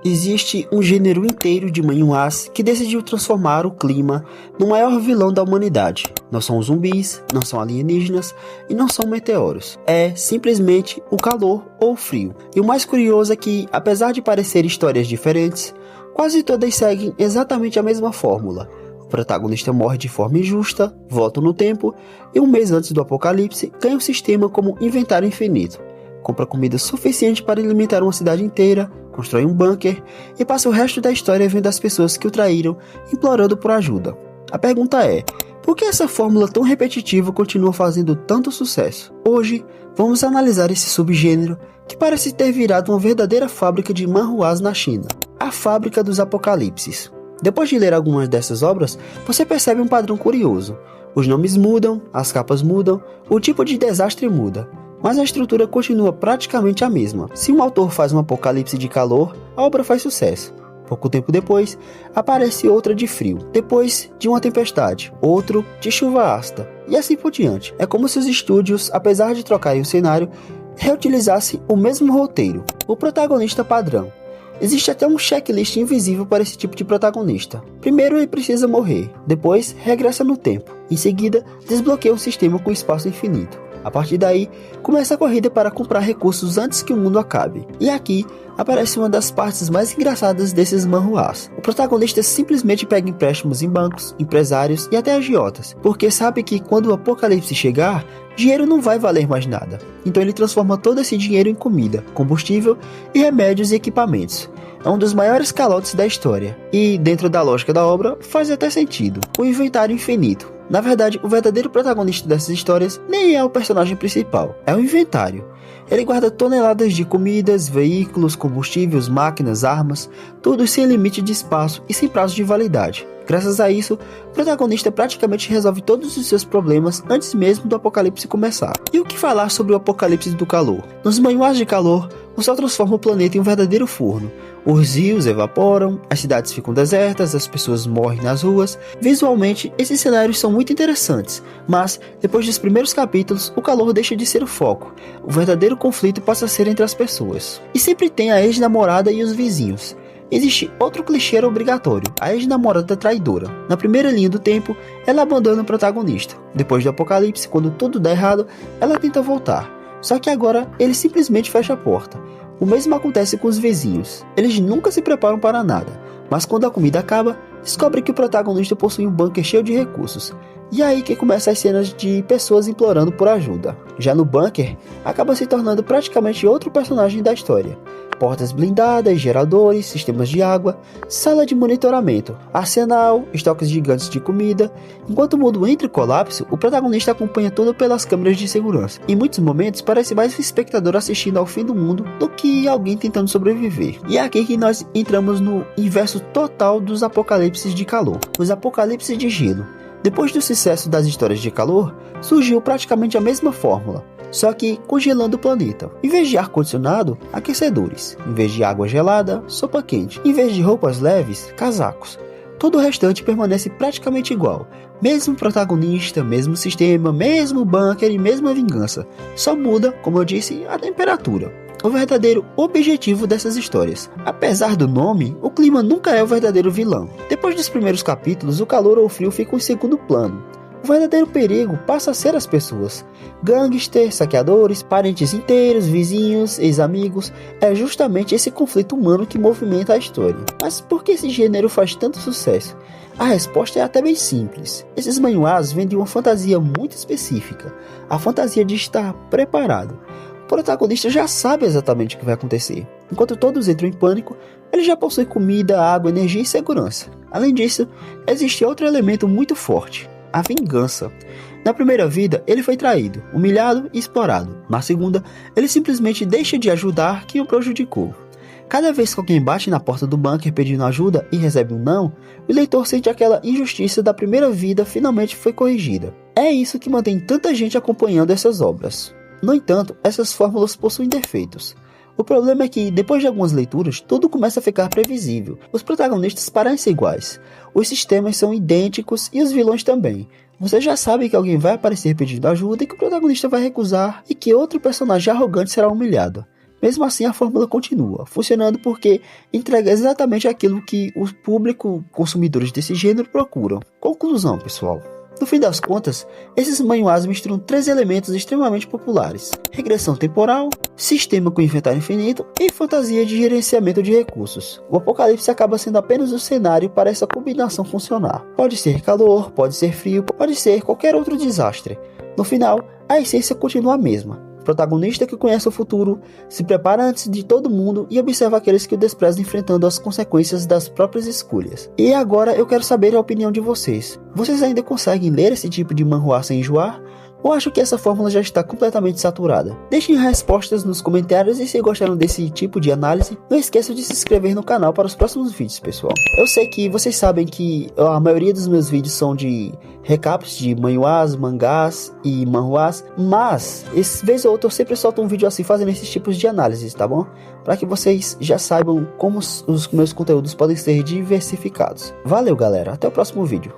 Existe um gênero inteiro de manhwas que decidiu transformar o clima no maior vilão da humanidade. Não são zumbis, não são alienígenas e não são meteoros. É simplesmente o calor ou o frio. E o mais curioso é que, apesar de parecer histórias diferentes, quase todas seguem exatamente a mesma fórmula. O protagonista morre de forma injusta, volta no tempo e um mês antes do apocalipse ganha um sistema como inventário infinito. Compra comida suficiente para alimentar uma cidade inteira, constrói um bunker e passa o resto da história vendo as pessoas que o traíram implorando por ajuda. A pergunta é, por que essa fórmula tão repetitiva continua fazendo tanto sucesso? Hoje, vamos analisar esse subgênero que parece ter virado uma verdadeira fábrica de manhwas na China. A Fábrica dos Apocalipses. Depois de ler algumas dessas obras, você percebe um padrão curioso. Os nomes mudam, as capas mudam, o tipo de desastre muda. Mas a estrutura continua praticamente a mesma. Se um autor faz um apocalipse de calor, a obra faz sucesso. Pouco tempo depois, aparece outra de frio. Depois, de uma tempestade. Outro, de chuva ácida. E assim por diante. É como se os estúdios, apesar de trocarem o cenário, reutilizassem o mesmo roteiro. O protagonista padrão. Existe até um checklist invisível para esse tipo de protagonista. Primeiro ele precisa morrer. Depois, regressa no tempo. Em seguida, desbloqueia um sistema com espaço infinito. A partir daí, começa a corrida para comprar recursos antes que o mundo acabe. E aqui, aparece uma das partes mais engraçadas desses manhwas. O protagonista simplesmente pega empréstimos em bancos, empresários e até agiotas, porque sabe que quando o apocalipse chegar, dinheiro não vai valer mais nada. Então ele transforma todo esse dinheiro em comida, combustível e remédios e equipamentos. É um dos maiores calotes da história. E, dentro da lógica da obra, faz até sentido. O inventário infinito. Na verdade, o verdadeiro protagonista dessas histórias nem é o personagem principal, é o inventário. Ele guarda toneladas de comidas, veículos, combustíveis, máquinas, armas, tudo sem limite de espaço e sem prazo de validade. Graças a isso, o protagonista praticamente resolve todos os seus problemas antes mesmo do apocalipse começar. E o que falar sobre o apocalipse do calor? Nos manhwas de calor, o sol transforma o planeta em um verdadeiro forno. Os rios evaporam, as cidades ficam desertas, as pessoas morrem nas ruas. Visualmente, esses cenários são muito interessantes, mas, depois dos primeiros capítulos, o calor deixa de ser o foco. O verdadeiro conflito passa a ser entre as pessoas. E sempre tem a ex-namorada e os vizinhos. Existe outro clichê obrigatório, a ex-namorada traidora. Na primeira linha do tempo, ela abandona o protagonista. Depois do apocalipse, quando tudo dá errado, ela tenta voltar. Só que agora, ele simplesmente fecha a porta. O mesmo acontece com os vizinhos. Eles nunca se preparam para nada, mas quando a comida acaba, descobre que o protagonista possui um bunker cheio de recursos. E aí que começam as cenas de pessoas implorando por ajuda. Já no bunker, acaba se tornando praticamente outro personagem da história. Portas blindadas, geradores, sistemas de água, sala de monitoramento, arsenal, estoques gigantes de comida. Enquanto o mundo entra em colapso, o protagonista acompanha tudo pelas câmeras de segurança. Em muitos momentos, parece mais um espectador assistindo ao fim do mundo do que alguém tentando sobreviver. E é aqui que nós entramos no inverso total dos apocalipses de calor, os apocalipses de gelo. Depois do sucesso das histórias de calor, surgiu praticamente a mesma fórmula, só que congelando o planeta. Em vez de ar-condicionado, aquecedores. Em vez de água gelada, sopa quente. Em vez de roupas leves, casacos. Todo o restante permanece praticamente igual. Mesmo protagonista, mesmo sistema, mesmo bunker e mesma vingança. Só muda, como eu disse, a temperatura. O verdadeiro objetivo dessas histórias. Apesar do nome, o clima nunca é o verdadeiro vilão. Depois dos primeiros capítulos, o calor ou o frio ficam em segundo plano. O verdadeiro perigo passa a ser as pessoas. Gangsters, saqueadores, parentes inteiros, vizinhos, ex-amigos. É justamente esse conflito humano que movimenta a história. Mas por que esse gênero faz tanto sucesso? A resposta é até bem simples. Esses manhwas vêm de uma fantasia muito específica. A fantasia de estar preparado. O protagonista já sabe exatamente o que vai acontecer. Enquanto todos entram em pânico, ele já possui comida, água, energia e segurança. Além disso, existe outro elemento muito forte. A vingança. Na primeira vida, ele foi traído, humilhado e explorado. Na segunda, ele simplesmente deixa de ajudar quem o prejudicou. Cada vez que alguém bate na porta do bunker pedindo ajuda e recebe um não, o leitor sente aquela injustiça da primeira vida finalmente foi corrigida. É isso que mantém tanta gente acompanhando essas obras. No entanto, essas fórmulas possuem defeitos. O problema é que, depois de algumas leituras, tudo começa a ficar previsível. Os protagonistas parecem iguais, os sistemas são idênticos e os vilões também. Você já sabe que alguém vai aparecer pedindo ajuda e que o protagonista vai recusar e que outro personagem arrogante será humilhado. Mesmo assim, a fórmula continua funcionando porque entrega exatamente aquilo que o público consumidores desse gênero procuram. Conclusão, pessoal. No fim das contas, esses manhwas misturam 3 elementos extremamente populares: regressão temporal, sistema com inventário infinito e fantasia de gerenciamento de recursos. O Apocalipse acaba sendo apenas o cenário para essa combinação funcionar. Pode ser calor, pode ser frio, pode ser qualquer outro desastre. No final, a essência continua a mesma. O protagonista que conhece o futuro se prepara antes de todo mundo e observa aqueles que o desprezam enfrentando as consequências das próprias escolhas. E agora eu quero saber a opinião de vocês. Vocês ainda conseguem ler esse tipo de manhwa sem enjoar? Ou acham que essa fórmula já está completamente saturada? Deixem respostas nos comentários e se gostaram desse tipo de análise, não esqueçam de se inscrever no canal para os próximos vídeos, pessoal. Eu sei que vocês sabem que a maioria dos meus vídeos são de recaps de manhwas, mangás e manhwas, mas, vez ou outra, eu sempre solto um vídeo assim fazendo esses tipos de análises, tá bom? Para que vocês já saibam como os meus conteúdos podem ser diversificados. Valeu, galera, até o próximo vídeo.